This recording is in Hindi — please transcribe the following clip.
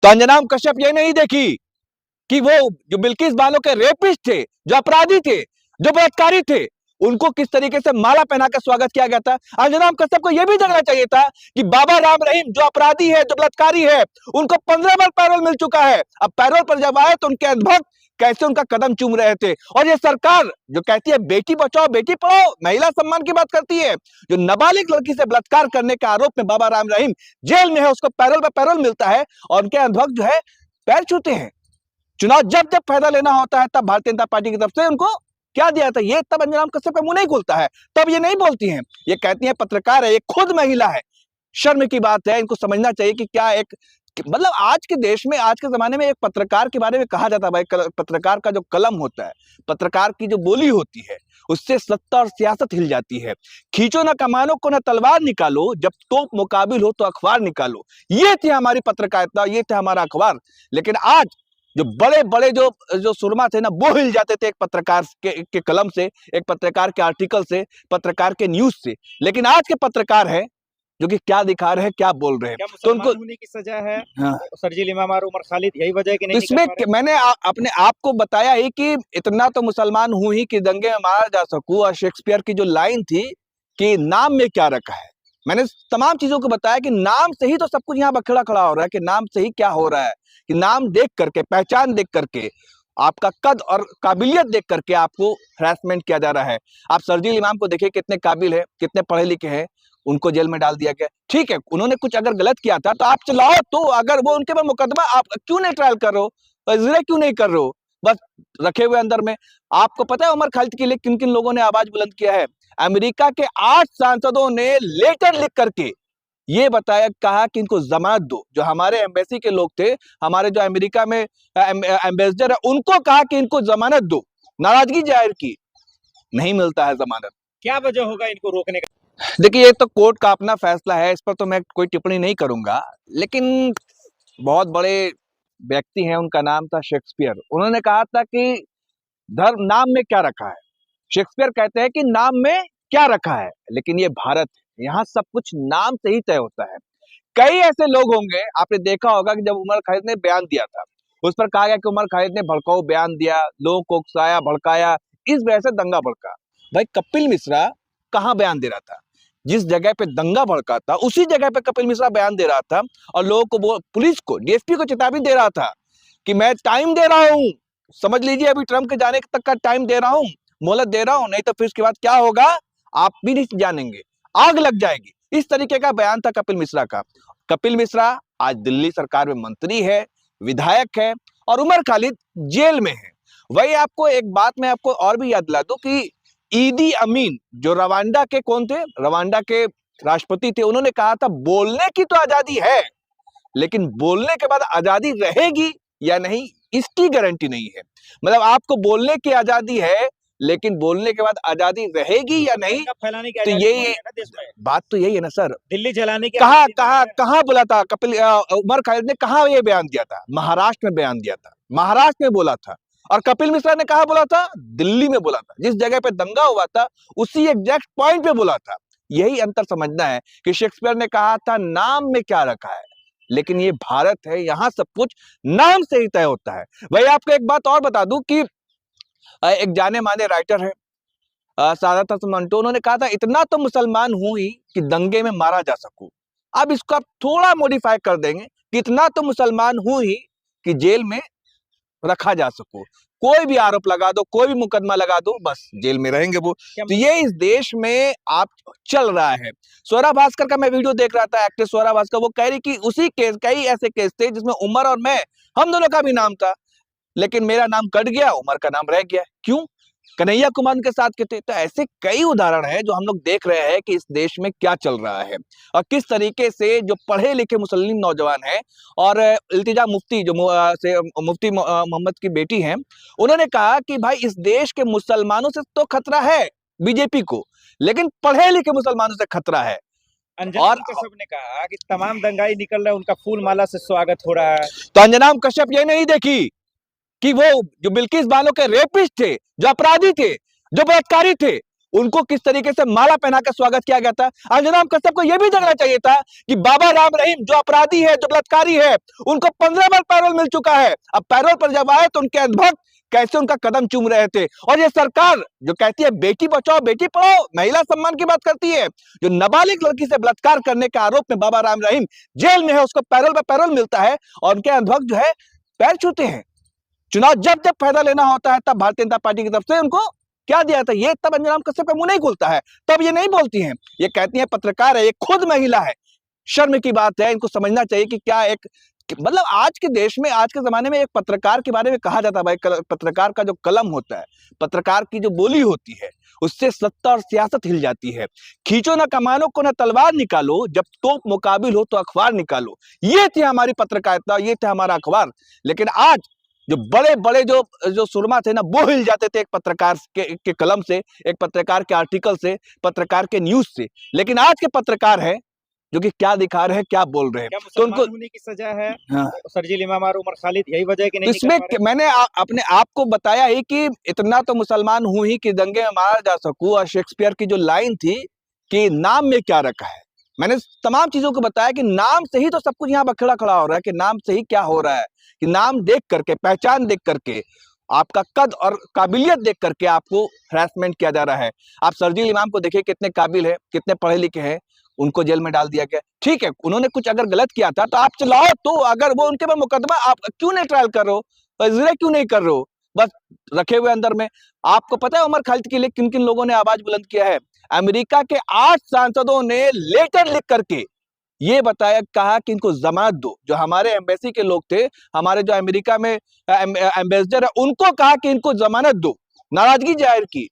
तो अंजनाम कश्यप ये नहीं देखी कि वो जो बिल्किस बानो के रेपिस्ट थे, जो अपराधी थे, जो बलात्कारी थे, उनको किस तरीके से माला पहनाकर स्वागत किया गया था। अंजनाम कश्यप को यह भी देखना चाहिए था कि बाबा राम रहीम जो अपराधी है, जो बलात्कारी है, उनको 15 बार पैरोल मिल चुका है। अब पैरोल पर जब आए तो उनके अंधभक्त कैसे उनका कदम चूम रहे थे। और ये सरकार जो कहती है बेटी बचाओ बेटी पढ़ाओ, महिला सम्मान की बात करती है, जो नाबालिग लड़की से बलात्कार करने के आरोप में बाबा राम रहीम जेल में है, उसको पैरोल पर पैरोल मिलता है और उनके अंधभक्त जो है पैर छूते हैं। चुनाव जब जब फायदा लेना होता है तब भारतीय जनता पार्टी की तरफ से उनको क्या दिया था, ये तब अंजनाम कश्यप का मुंह नहीं खुलता है, तब ये नहीं बोलती हैं। ये कहती हैं पत्रकार है, ये खुद महिला है। शर्म की बात है, इनको समझना चाहिए कि क्या एक मतलब आज के देश में, आज के जमाने में एक पत्रकार के बारे में कहा जाता है भाई, पत्रकार का जो कलम होता है, पत्रकार की जो बोली होती है, उससे सत्ता और सियासत हिल जाती है। खींचो ना कमानों को ना तलवार निकालो, जब तोप मुकाबिल हो तो अखबार निकालो। ये थी हमारी पत्रकारिता, ये था हमारा अखबार। लेकिन आज जो बड़े बड़े जो सुरमा थे ना, वो हिल जाते थे एक पत्रकार के कलम से, एक पत्रकार के आर्टिकल से, पत्रकार के न्यूज से। लेकिन आज के पत्रकार है जो कि क्या दिखा रहे हैं, क्या बोल रहे हैं, तो उनको होने की सजा है। हाँ। शर्जील इमाम और उमर खालिद, यही वजह है कि तो नहीं इसमें मैंने अपने आप को बताया ही कि इतना तो मुसलमान हूं ही कि दंगे में मारा जा सकूं। और शेक्सपियर की जो लाइन थी कि नाम में क्या रखा है, मैंने तमाम चीजों को बताया कि नाम से ही तो सब कुछ यहाँ बखड़ा खड़ा हो रहा है, कि नाम से ही क्या हो रहा है, कि नाम देख करके, पहचान देख करके, आपका कद और काबिलियत देख करके आपको हरासमेंट किया जा रहा है। आप शर्जील इमाम को देखिए, कितने काबिल है, कितने पढ़े लिखे हैं, उनको जेल में डाल दिया गया। ठीक है, उन्होंने कुछ अगर गलत किया था तो आप चलाओ, तो अगर वो उनके पर मुकदमा, आप क्यों नहीं ट्रायल कर रहे हो, इजराइल क्यों नहीं कर रहे हो, बस रखे हुए अंदर में। आपको पता है उमर खालिद के लिए किन किन लोगों ने आवाज बुलंद किया है? अमेरिका के 8 सांसदों ने लेटर लिख करके ये बताया, कहा कि इनको जमानत दो। जो हमारे एम्बेसी के लोग थे, हमारे जो अमेरिका में एम्बेसडर है, उनको कहा कि इनको जमानत दो, नाराजगी जाहिर की, नहीं मिलता है जमानत। क्या वजह होगा इनको रोकने का? देखिए, ये तो कोर्ट का अपना फैसला है, इस पर तो मैं कोई टिप्पणी नहीं करूंगा। लेकिन बहुत बड़े व्यक्ति हैं, उनका नाम था शेक्सपियर। उन्होंने कहा था कि धर्म नाम में क्या रखा है। शेक्सपियर कहते हैं कि नाम में क्या रखा है, लेकिन ये भारत है, यहाँ सब कुछ नाम से ही तय होता है। कई ऐसे लोग होंगे, आपने देखा होगा कि जब उमर खालिद ने बयान दिया था, उस पर कहा गया कि उमर खालिद ने भड़काऊ बयान दिया, लोगों को उकसाया, भड़काया, इस वजह से दंगा भड़का। भाई कपिल मिश्रा कहाँ बयान दे रहा था? जिस जगह पे दंगा भड़का था, उसी जगह पे कपिल मिश्रा बयान दे रहा था और लोगों को, वो पुलिस को, डीएसपी को चेतावनी दे रहा था कि मैं टाइम दे रहा हूं, समझ लीजिए अभी ट्रंप के जाने तक का टाइम दे रहा हूं, मोहलत दे रहा हूं, नहीं तो फिर उसके बाद क्या होगा आप भी नहीं जानेंगे, आग लग जाएगी। इस तरीके का बयान था कपिल मिश्रा का। कपिल मिश्रा आज दिल्ली सरकार में मंत्री है, विधायक है, और उमर खालिद जेल में है। वही आपको एक बात मैं आपको और भी याद दिला दूं कि ईदी अमीन जो रवांडा के कौन थे, रवांडा के राष्ट्रपति थे, उन्होंने कहा था बोलने की तो आजादी है, लेकिन बोलने के बाद आजादी रहेगी या नहीं, इसकी गारंटी नहीं है। मतलब आपको बोलने की आजादी है, लेकिन बोलने के बाद आजादी रहेगी या नहीं, फैलाने की तो आजादी ये है ना देश में। बात तो यही है ना सर। दिल्ली जलाने की कहा आजादी कहा नहीं है। कहा बोला था उमर खालिद ने, कहा ये बयान दिया था? महाराष्ट्र में बयान दिया था, महाराष्ट्र में बोला था। और कपिल मिश्रा ने कहा बोला था? दिल्ली में बोला था, जिस जगह पे दंगा हुआ था उसी एग्जैक्ट पॉइंट पे बोला था। यही अंतर समझना है कि शेक्सपियर ने कहा था नाम में क्या रखा है, लेकिन ये भारत है, यहाँ सब कुछ नाम से ही तय होता है। भाई आपको एक बात और बता दूं कि एक जाने माने राइटर है सादात हसन मंटो, उन्होंने कहा था इतना तो मुसलमान हूं ही कि दंगे में मारा जा सकूं। अब इसको आप थोड़ा मॉडिफाई कर देंगे कि इतना तो मुसलमान हूं ही कि जेल में रखा जा सकूं। कोई भी आरोप लगा दो, कोई भी मुकदमा लगा दो, बस जेल में रहेंगे वो। तो ये इस देश में आप चल रहा है। स्वरा भास्कर का मैं वीडियो देख रहा था, एक्ट्रेस स्वरा भास्कर, वो कह रही कि उसी केस, कई ऐसे केस थे जिसमें उमर और मैं, हम दोनों का भी नाम था, लेकिन मेरा नाम कट गया, उमर का नाम रह गया। क्यों? कन्हैया कुमार के साथ के थे। तो ऐसे कई उदाहरण हैं जो हम लोग देख रहे हैं कि इस देश में क्या चल रहा है और किस तरीके से जो पढ़े लिखे मुस्लिम नौजवान हैं, और इल्तिजा मुफ्ती जो मुफ्ती मोहम्मद की बेटी हैं, उन्होंने कहा कि भाई इस देश के मुसलमानों से तो खतरा है बीजेपी को, लेकिन पढ़े लिखे मुसलमानों से खतरा है। अंजनाम कश्यप ने कहा कि तमाम दंगाई निकल रहे, उनका फूल माला से स्वागत हो रहा है। तो अंजनाम कश्यप ये नहीं देखी कि वो जो बिल्किस बानो के रेपिस्ट थे, जो अपराधी थे, जो बलात्कारी थे, उनको किस तरीके से माला पहना कर स्वागत किया गया था। अंजुम कश्यप को यह भी जानना चाहिए था कि बाबा राम रहीम जो अपराधी है, जो बलात्कारी है, उनको 15 बार पैरोल मिल चुका है। अब पैरोल पर जब आए तो उनके अधभक्त कैसे उनका कदम चूम रहे थे। और ये सरकार जो कहती है बेटी बचाओ बेटी पढ़ाओ, महिला सम्मान की बात करती है, जो नाबालिग लड़की से बलात्कार करने के आरोप में बाबा राम रहीम जेल में है, उसको पैरोल पर पैरोल मिलता है और उनके अधभक्त जो है पैर छूते हैं। चुनाव जब जब फायदा लेना होता है तब भारतीय जनता पार्टी की तरफ से उनको क्या दिया था, ये तब अंजुम कश्यप का मुंह नहीं खुलता है, तब ये नहीं बोलती हैं। ये कहती हैं पत्रकार है, ये खुद महिला है। शर्म की बात है, इनको समझना चाहिए कि क्या एक मतलब आज के देश में, आज के जमाने में एक पत्रकार के बारे में कहा जाता है भाई, पत्रकार का जो कलम होता है, पत्रकार की जो बोली होती है, उससे सत्ता और सियासत हिल जाती है। खींचो ना कमानों को ना तलवार निकालो, जब तोप मुकाबिल हो तो अखबार निकालो। ये थी हमारी पत्रकारिता, ये था हमारा अखबार। लेकिन आज जो बड़े बड़े जो सुरमा थे ना, वो हिल जाते थे एक पत्रकार के कलम से, एक पत्रकार के आर्टिकल से, पत्रकार के न्यूज से। लेकिन आज के पत्रकार है जो कि क्या दिखा रहे हैं, क्या बोल रहे हैं, तो उनको होने की सजा है। हाँ। शर्जील इमाम और उमर खालिद, यही वजह है कि तो नहीं इसमें निकल पा रहे? मैंने अपने आप को बताया ही कि इतना तो मुसलमान हूं ही कि दंगे में मारा जा सकूं। और शेक्सपियर की जो लाइन थी कि नाम में क्या रखा है, मैंने तमाम चीजों को बताया कि नाम से ही तो सब कुछ यहाँ बखेड़ा खड़ा हो रहा है, कि नाम से ही क्या हो रहा है, कि नाम देख करके, पहचान देख करके, आपका कद और काबिलियत देख करके आपको हरासमेंट किया जा रहा है। आप शर्जील इमाम को देखिए, कितने काबिल है, कितने पढ़े लिखे हैं, उनको जेल में डाल दिया गया। ठीक है, उन्होंने कुछ अगर गलत किया था तो आप चलाओ, तो अगर वो उनके पर मुकदमा, आप क्यों नहीं ट्रायल कर रहे हो, इजराइल क्यों नहीं कर रहे हो, बस रखे हुए अंदर में। आपको पता है उमर खालिद के लिए किन किन लोगों ने आवाज बुलंद किया है? अमेरिका के 8 सांसदों ने लेटर लिख करके ये बताया, कहा कि इनको जमानत दो। जो हमारे एम्बेसी के लोग थे, हमारे जो अमेरिका में एम्बेसडर है, उनको कहा कि इनको जमानत दो, नाराजगी जाहिर की।